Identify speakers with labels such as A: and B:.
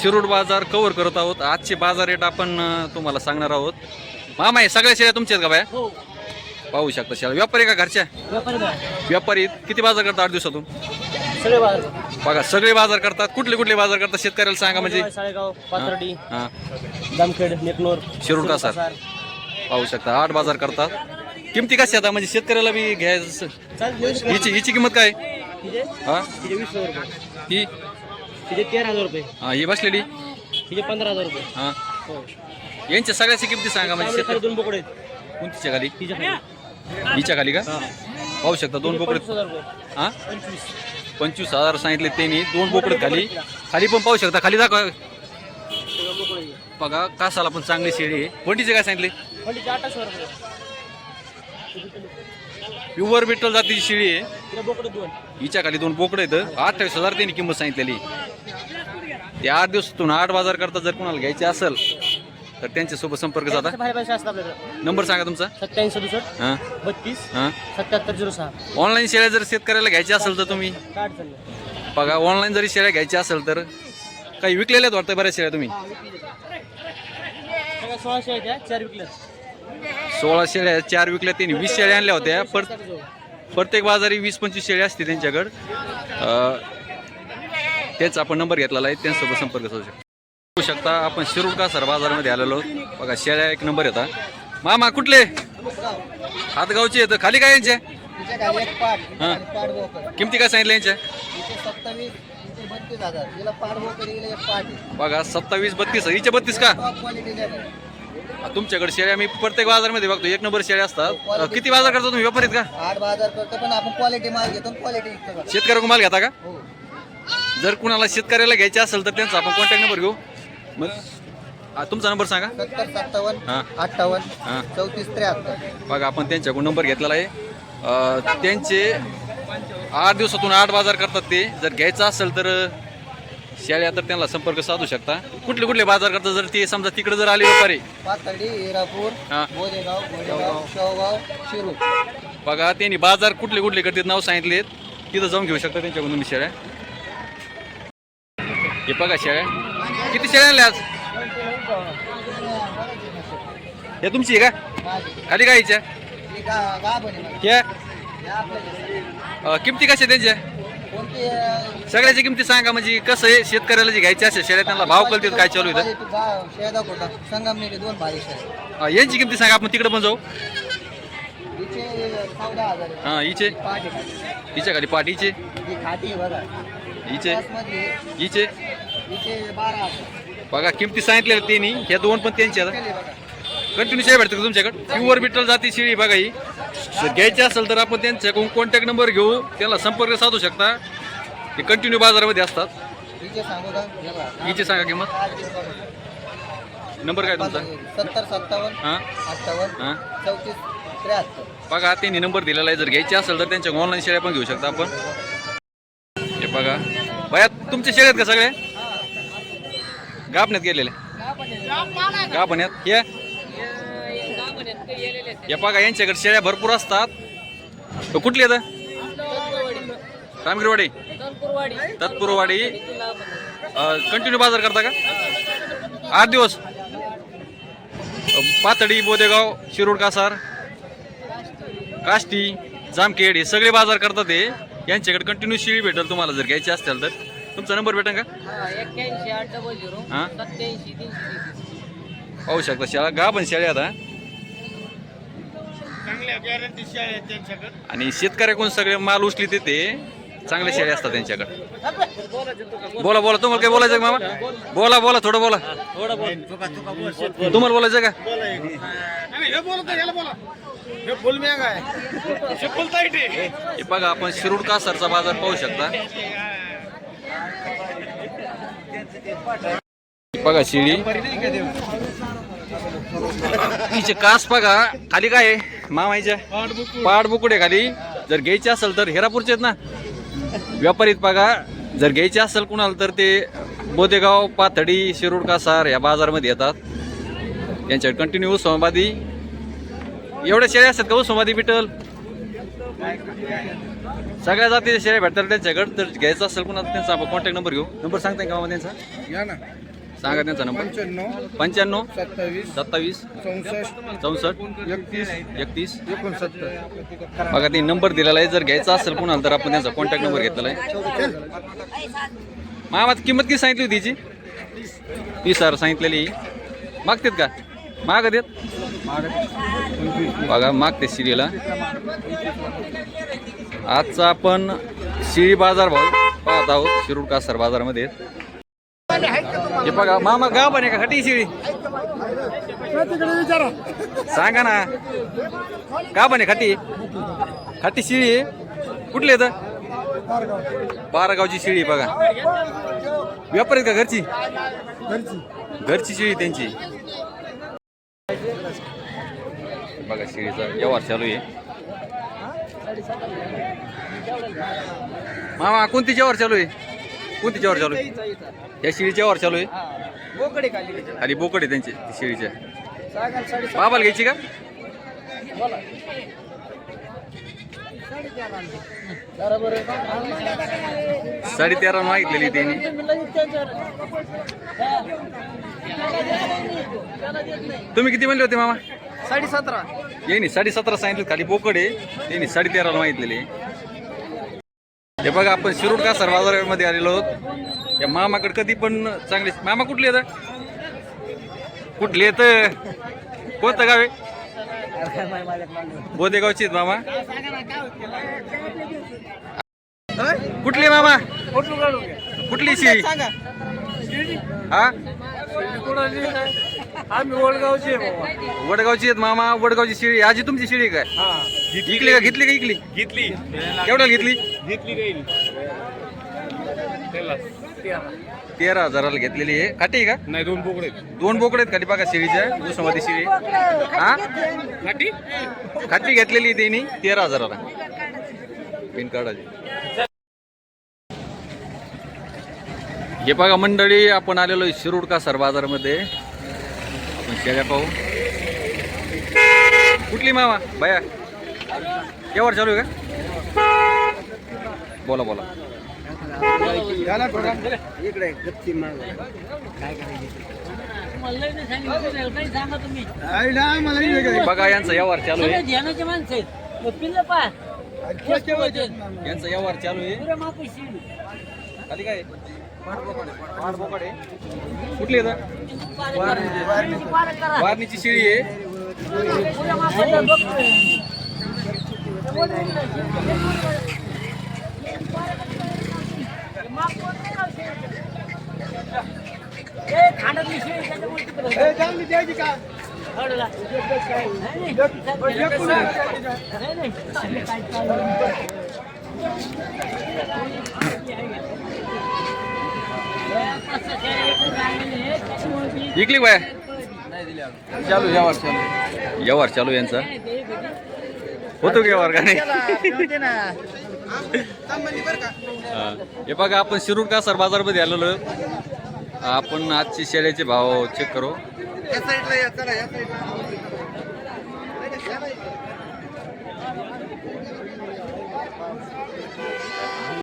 A: शिरूर बाजार कव्हर करत आहोत। आजचे बाजार रेट आपण तुम्हाला सांगणार आहोत। मामा हे सगळ्या शेळ्या तुमच्याच का बाया?
B: हो
A: पाहू शकता शेळ्या व्यापारी का घरच्या? व्यापारी किती बाजार करतात 8 दिवसातून?
B: सगळे बाजार
A: बघा सगळे बाजार करतात। कुठले कुठले बाजार करतात शेतकऱ्याला सांगा म्हणजे?
B: साळेगाव, पाथर्डी,
A: हां
B: जामखेड, नेकनूर,
A: शिरूर कासार पाहू शकता 8 बाजार करतात। किमती कशा आता म्हणजे शेतकऱ्याला बी घ्यायचं? हिची किंमत काय? हां
B: 20,000 रुपये,
A: ही
B: 13,000 रुपये,
A: हां ही बसलेली
B: 15,000 रुपये।
A: हां
B: हो
A: यांच्या सगळ्याची किमती सांगा म्हणजे
B: खाली
A: शेतकरी
B: 2 बोकडे
A: कोणतीच्या खाली?
B: तिच्या खाली
A: हिच्या खाली का? पाहू शकता 2 बोकडे
B: 25,000 रुपये,
A: हां
B: 25
A: 25,000 सांगितले त्यांनी। 2 बोकडे खाली खाली पण पाहू शकता। खाली दाखवा
B: बोकडे
A: बघा कासाला पण चांगली शेळी आहे। कोणतीचे काय सांगितले?
B: 28,000 रुपये,
A: प्युअर बिटल जातीची शेळी आहे।
B: तिला बोकडे 2
A: हिच्या खाली 2 बोकडे आहेत। 28,000 त्यांनी किंमत सांगितलेली। ते 8 दिवसातून 8 बाजार करता जर कोणाला घ्यायचे असेल तर त्यांच्यासोबत संपर्क साधा। नंबर सांगा तुमचा?
B: 8767
A: हां
B: 32
A: हां
B: 7706।
A: ऑनलाईन शेळ्या जर शेतकऱ्याला घ्यायच्या असेल तर तुम्ही बघा ऑनलाईन जरी शेळ्या घ्यायच्या असेल तर काही विकलेल्या आहेत वाटतं बऱ्याच शेळ्या तुम्ही?
B: 16 शेळ्या 4 विकल्या।
A: 16 शेळ्या 4 विकल्या। त्यांनी 20 शेळ्या आणल्या होत्या। प्रत्येक बाजारी 20-25 शेळ्या असते त्यांच्याकडं। तेच आपण नंबर घेतलेला आहे, त्यांच्यासोबत संपर्क साधू शकता। बघू शकता आपण शिरूर कासार बाजारामध्ये आलेलो आहोत। बघा शेळ्या एक नंबर येतात। मामा कुठले? हातगावचे येतं। खाली काय यांच्या? हां किमती काय सांगितलं यांच्या?
B: 27-32,000
A: बघा 27-32 हिचे 32 का? तुमच्याकडे शेळ्या मी प्रत्येक बाजारमध्ये बघतो 1 नंबर शेळ्या असतात। किती बाजार करता तुम्ही? व्यापारीत का?
B: 8 बाजार करतो पण आपण क्वालिटी माल घेतो, क्वालिटी विकतो।
A: शेतकऱ्याकडून माल घेता का?
B: हो
A: जर कुणाला शेतकऱ्याला घ्यायचे असेल तर त्यांचा आपण कॉन्टॅक्ट नंबर घेऊ। मग तुमचा नंबर सांगा?
B: 70
A: हां
B: 57
A: हां
B: 34 73।
A: बघा आपण त्यांच्याकडून नंबर घेतलेला आहे। त्यांचे 8 दिवसातून 8 बाजार करतात ते। जर घ्यायचं असेल तर शेळ्या तर त्यांना संपर्क साधू शकता। कुठले कुठले बाजार करतात जर ते समजा तिकडे जर आले व्यापारी?
B: पाथर्डी, हिरापूर,
A: हां
B: बोदेगाव, शेवगाव, शिरूर।
A: बघा त्यांनी बाजार कुठले कुठले करतात नाव सांगितलेत, तिथं जाऊन घेऊ शकता त्यांच्याकडून तुम्ही शेळ्या। हे बघा शेळ्या किती शेळ्या आणल्या आज? हे तुमची आहे का? खाली काय हिच्या? ह्या किमती कशा त्यांच्या? सगळ्याची किमती सांगा म्हणजे कसं आहे शेतकऱ्याला जे घ्यायचे असेल शेळ्या त्यांना भाव कळतील काय चालू आहे? यांची किमती सांगा आपण तिकडे पण जाऊ। हां हिचे हिच्या खाली पाठ हिचे हिचे हिचे बघा किमती सांगितलेल्या त्यांनी। ह्या 2 पण त्यांच्या कंटिन्यू शेळ्या भेटतात तुमच्याकडे? प्युअर बिटल जाती शेळी बघा ही। घ्यायची असेल तर आपण त्यांच्याकडून कॉन्टॅक्ट नंबर घेऊ, त्यांना संपर्क साधू शकता। ते कंटिन्यू बाजारामध्ये असतात। हिचे सांगा किंमत? नंबर काय तुमचा?
B: 70 57
A: हां
B: 58
A: हां
B: 34 73।
A: बघा त्यांनी नंबर दिलेला आहे। जर घ्यायची असेल तर त्यांच्या ऑनलाईन शेळ्या पण घेऊ शकता आपण। हे बघा बाया तुमच्या शेळ्यात का सगळे गाभण्यात गेलेले? गाभण्यात या बघा यांच्याकडे शेळ्या भरपूर असतात। कुठली येतं? रामगिरवाडी तत्पूरवाडी। कंटिन्यू बाजार करता का? 8 दिवस? पाथर्डी, बोदेगाव, शिरूर कासार, काष्टी, जामखेड हे सगळे बाजार करतात ते। यांच्याकडे कंटिन्यू शेळी भेटेल तुम्हाला जर घ्यायची असतील तर। तुमचा नंबर भेटेल का?
B: 81
A: हां
B: 87 330।
A: पाहू शकता शेळ्या गाभण शेळ्या आता आणि शेतकऱ्याकडून सगळे माल उचली ते चांगल्या शेळ्या असतात त्यांच्याकडे। बोला बोला तुम्हाला काय बोलायचं मामा? बोला बोला थोडं बोला। तुम्हाला बोलायचं का? हे बघा आपण शिरूर कासारचा बाजार पाहू शकता। बघा शेळी हिचे कास बघा खाली काय आहे मामाईच्या? पाड बुकुडे खाली। जर घ्यायचे असेल तर हिरापूरचे आहेत ना व्यापारीत बघा। जर घ्यायचे असेल कुणाला तर ते बोदेगाव, पाथर्डी, शिरूर कासार या बाजारमध्ये येतात। त्यांच्याकडे कंटिन्यू उस्मानाबादी एवढ्या शेळ्या असतात का? उस्मानाबादी बिटल सगळ्या जातीच्या शेळ्या भेटतात त्यांच्याकडे। तर घ्यायचं असेल कुणाला त्यांचा आपण कॉन्टॅक्ट नंबर घेऊ। नंबर सांगताय का मामा त्यांचा?
C: या ना
A: सांगा त्यांचा नंबर.
C: 95
A: 95
C: 27
A: 27
C: 64
A: 64
C: 31
A: 31.
C: 69.
A: बघा ते नंबर दिलेला आहे. जर घ्यायचा असेल कुणाला तर आपण त्यांचा कॉन्टॅक्ट नंबर घेतलेला आहे. मामा किंमत किती सांगितली होती तिची? 30,000 सांगितलेली. मागतात का? माग देत बघा मागते शिडीला. आजचा आपण शिळी बाजार भाव पाहत आहोत शिरूर कासार बाजारामध्ये. हे बघा मामा गाव बने का खटी शिळी सांगा ना. का बने खटी खटी शिळी आहे. कुठली येतं? बारागावची शिळी. बघा व्यापारी का घरची? घरची शिळी त्यांची. बघा शिळीचा व्यवहार चालू आहे. मामा कोणती व्यवहार चालू आहे? कोणती व्यवहार चालू आहे? या शिळीच्या व्यवहार चालू आहे. खाली बोकडे त्यांची शिळीच्या. बाबाला घ्यायची का? 13.5 मागितलेली त्यांनी. तुम्ही किती म्हणले होते मामा?
B: 17.5.
A: येईनी 17.5 सांगितलं. खाली बोकडे त्यांनी 13.5 मागितलेली. हे बघा आपण शिरूर कासार बाजारामध्ये आलेलो आहोत. या मामाकडे कधी पण चांगले. मामा कुठले येतं? कुठले येतं? कोणतं गाव आहे? बोदेगावची आहेत मामा. कुठली मामा? कुठली शिळी? हा
B: आम्ही वडगावचे.
A: वडगावची आहेत मामा. वडगावची शिळी. आजी तुमची शिळी काय इकली का? घेतली का? इकली
D: घेतली.
A: केवढ्याला घेतली?
D: घेईल
A: 13,000ला घेतलेली आहे. खाटी आहे का?
D: नाही, 2 बोकडे.
A: 2 बोकडे आहेत खाली बघा शिळीच्या. दुसमती शिळी. हा
D: खाटी
A: खाटी घेतलेली आहे त्यांनी 13,000ला. पिन कार्डाची. हे बघा मंडळी आपण आलेलो आहे शिरूर कासार बाजारामध्ये. आपण शेळ्या पाहू. कुठली मामा बाया? केव्हा चालू आहे का? बोला बोला.
B: इकडे गप्ती माग काय
A: बघा यांचा व्यवहार चालू आहे.
B: ध्यानाचे माणसं आहेत. पिल्लं पा
A: यांचा व्यवहार चालू आहे. खाली काय? बोकडे. कुठली येतं? वारणीची शिळी आहे. इकली बाय. चालू व्यवहार चालू. व्यवहार चालू यांचा. होतो की व्यवहार का नाही? हा. हे बघा आपण शिरूर कासार बाजारमध्ये आलेलो आहोत. आपण आजचे शेळ्याचे भाव चेक करू.